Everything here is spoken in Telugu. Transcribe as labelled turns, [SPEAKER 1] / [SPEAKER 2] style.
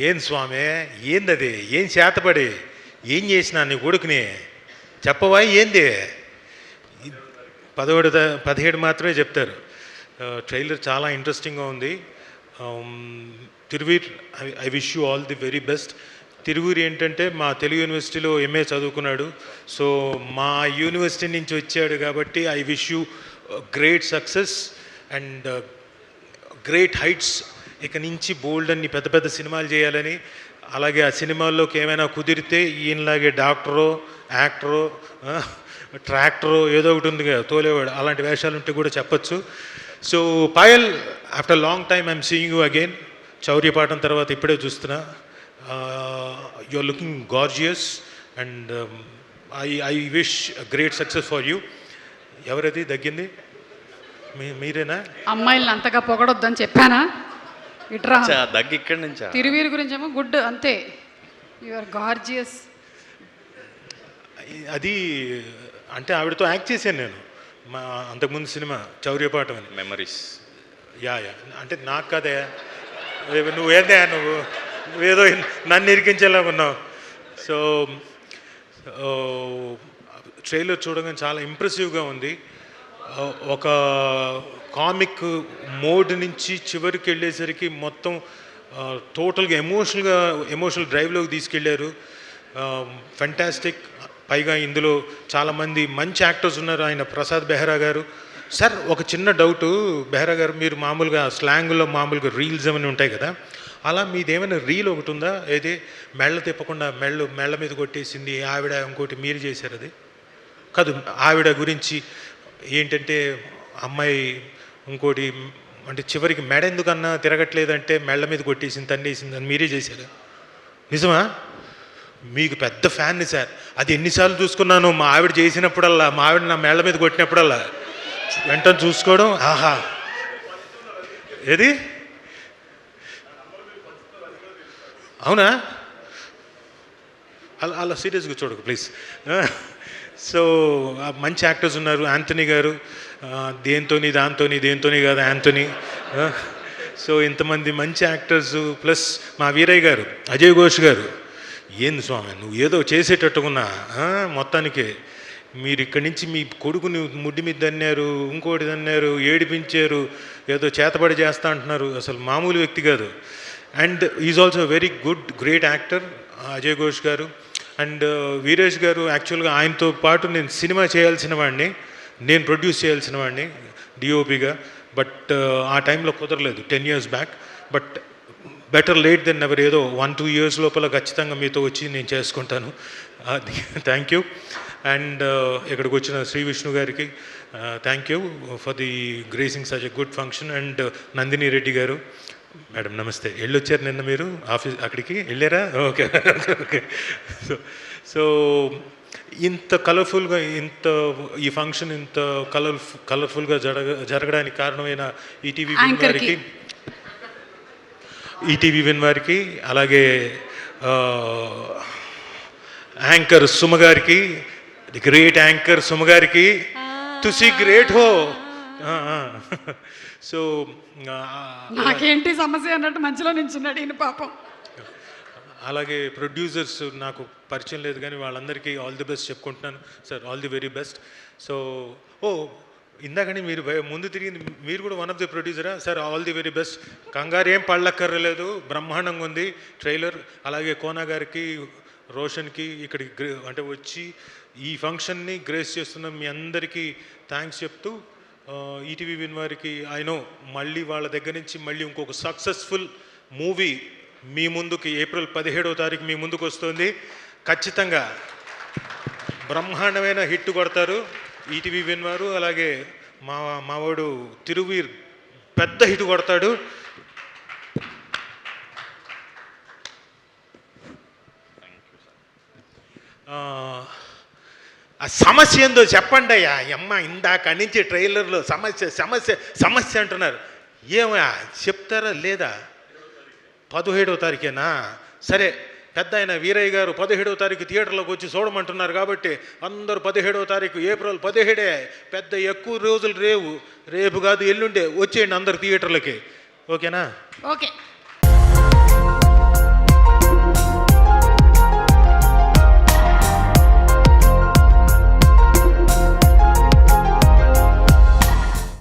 [SPEAKER 1] ఏం స్వామి, ఏందది? ఏం చేతపడి ఏం చేసినా నీ కొడుకుని చెప్పవా? ఏంది 17 మాత్రమే చెప్తారు. ట్రైలర్ చాలా ఇంట్రెస్టింగ్గా ఉంది. Thiruveer, I wish you all the very best. తిరువూరి ఏంటంటే మా తెలుగు యూనివర్సిటీలో ఎంఏ చదువుకున్నాడు. సో మా యూనివర్సిటీ నుంచి వచ్చాడు కాబట్టి I wish you great success and great heights. ఇక నుంచి బోల్డ్ అన్ని పెద్ద పెద్ద సినిమాలు చేయాలని, అలాగే ఆ సినిమాల్లోకి ఏమైనా కుదిరితే ఈయనలాగే డాక్టరో, యాక్టరో, ట్రాక్టరో ఏదో ఒకటి ఉంది కదా తోలేవాడు, అలాంటి వేషాలు ఉంటే కూడా చెప్పచ్చు. So Payal, after long time I'm seeing you again. Chauryapaatham తర్వాత ఇప్పుడే చూస్తున్నా. You are looking gorgeous and I wish great success for you. ఎవరది దగ్గింది? మీరేనా?
[SPEAKER 2] అమ్మాయిలను అంతగా పొగడొద్దని చెప్పానా? ఇట్రా
[SPEAKER 3] దగ్గు ఇక్కడి నుంచి.
[SPEAKER 2] తిరువీరు గురించి ఏమో గుడ్ అంతే. Your gorgeous.
[SPEAKER 1] అది అంటే ఆవిడతో యాక్ట్ చేశాను నేను మా అంతకుముందు సినిమా చౌర్యపాఠం అని.
[SPEAKER 3] మెమరీస్.
[SPEAKER 1] యా అంటే నాకు కదే, నువ్వేదే నువ్వేదో నన్ను ఇరికించేలా ఉన్నావు. సో ట్రైలర్ చూడగానే చాలా ఇంప్రెసివ్గా ఉంది. ఒక కామిక్ మోడ్ నుంచి చివరికి వెళ్ళేసరికి మొత్తం టోటల్గా ఎమోషనల్ డ్రైవ్లోకి తీసుకెళ్ళారు. ఫెంటాస్టిక్. పైగా ఇందులో చాలామంది మంచి యాక్టర్స్ ఉన్నారు. ఆయన ప్రసాద్ బెహ్రా గారు. సార్ ఒక చిన్న డౌటు బెహ్రా గారు, మీరు మామూలుగా స్లాంగ్లో మామూలుగా రీల్స్ ఏమైనా ఉంటాయి కదా, అలా మీదేమైనా రీల్ ఒకటి ఉందా? అయితే మెళ్ళ తిప్పకుండా మెళ్ళ మీద కొట్టేసింది ఆవిడ, ఇంకోటి మీరు చేశారు అది కాదు. ఆవిడ గురించి ఏంటంటే అమ్మాయి ఇంకోటి అంటే చివరికి మెడ ఎందుకన్నా తిరగట్లేదంటే మెళ్ళ మీద కొట్టేసింది, తన్నేసింది అని మీరే చేశారు. నిజమా? మీకు పెద్ద ఫ్యాన్ని సార్. అది ఎన్నిసార్లు చూసుకున్నాను. మా ఆవిడ చేసినప్పుడల్లా, మా ఆవిడ నా మెళ్ళ మీద కొట్టినప్పుడల్లా వెంటనే చూసుకోవడం. ఆహా, ఏది అవునా? అలా సీరియస్గా చూడకు ప్లీజ్. సో మంచి యాక్టర్స్ ఉన్నారు. యాంథనీ గారు దేంతోని కాదు యాంథనీ. సో ఇంతమంది మంచి యాక్టర్స్ ప్లస్ మా వీరయ్య గారు, అజయ్ ఘోష్ గారు. ఏంది స్వామి నువ్వు ఏదో చేసేటట్టుకున్నా మొత్తానికి. మీరు ఇక్కడి నుంచి మీ కొడుకుని ముడ్డి మీద దన్నారు, ఇంకోటి దన్నారు, ఏడిపించారు, ఏదో చేతబడి చేస్తా అంటున్నారు. అసలు మామూలు వ్యక్తి కాదు. And is also very good great actor Ajay Ghosh గారు. అండ్ వీరేష్ గారు, యాక్చువల్గా ఆయనతో పాటు నేను సినిమా చేయాల్సిన వాడిని, నేను ప్రొడ్యూస్ చేయాల్సిన వాడిని డిఓపిగా. బట్ ఆ టైంలో కుదరలేదు 10 years back. But better late than never. ఏదో 1-2 years లోపల ఖచ్చితంగా మీతో వచ్చి నేను చేసుకుంటాను. Thank you. అండ్ ఇక్కడికి వచ్చిన శ్రీ విష్ణు గారికి thank you for the gracing such a good function. And Nandini Reddy గారు, మేడం నమస్తే. వెళ్ళొచ్చారు నిన్న మీరు ఆఫీస్, అక్కడికి వెళ్ళారా? Okay okay. సో ఇంత కలర్ఫుల్గా ఈ ఫంక్షన్ ఇంత కలర్ఫుల్గా జరగడానికి కారణమైన ఈటీవీ విన్ వారికి, అలాగే యాంకర్ సుమ గారికి, ది గ్రేట్ యాంకర్ సుమ గారికి, తుసి గ్రేట్ హో. సో
[SPEAKER 2] నాకేంటి సమస్య అన్నట్టు మధ్యలో నించున్నాడు ఈయన పాపం.
[SPEAKER 1] అలాగే ప్రొడ్యూసర్స్ నాకు పరిచయం లేదు కానీ వాళ్ళందరికీ ఆల్ ది బెస్ట్ చెప్పుకుంటున్నాను sir. All the very best. So ఇందాకని మీరు ముందు తిరిగింది, మీరు కూడా వన్ ఆఫ్ ది ప్రొడ్యూసరా sir? All the very best. కంగారు ఏం పళ్ళక్కర్లేదు, బ్రహ్మాండంగా ఉంది ట్రైలర్. అలాగే కోనా గారికి, రోషన్కి ఇక్కడికి అంటే వచ్చి ఈ ఫంక్షన్ని గ్రేస్ చేస్తున్న మీ అందరికీ థ్యాంక్స్ చెప్తూ, ఈటీవీ విన్ వారికి ఐ నో మళ్ళీ వాళ్ళ దగ్గర నుంచి మళ్ళీ ఇంకొక సక్సెస్ఫుల్ మూవీ మీ ముందుకి ఏప్రిల్ 17వ తారీఖు మీ ముందుకు వస్తుంది. ఖచ్చితంగా బ్రహ్మాండమైన హిట్ కొడతారు ఈటీవీ విన్ వారు. అలాగే మావాడు తిరువీర్ పెద్ద హిట్ కొడతాడు. ఆ సమస్య ఏందో చెప్పండి అయ్యా. అమ్మ ఇందాక నుంచి ట్రైలర్లో సమస్య అంటున్నారు. ఏమయ్యా చెప్తారా లేదా? 17వ తారీఖేనా? సరే, పెద్ద ఆయన వీరయ్య గారు 17వ తారీఖు థియేటర్లోకి వచ్చి చూడమంటున్నారు కాబట్టి అందరూ 17వ తారీఖు ఏప్రిల్ 17 పెద్ద ఎక్కువ రోజులు రేపు కాదు ఎల్లుండే వచ్చేయండి అందరు థియేటర్లకి. ఓకేనా?
[SPEAKER 2] ఓకే.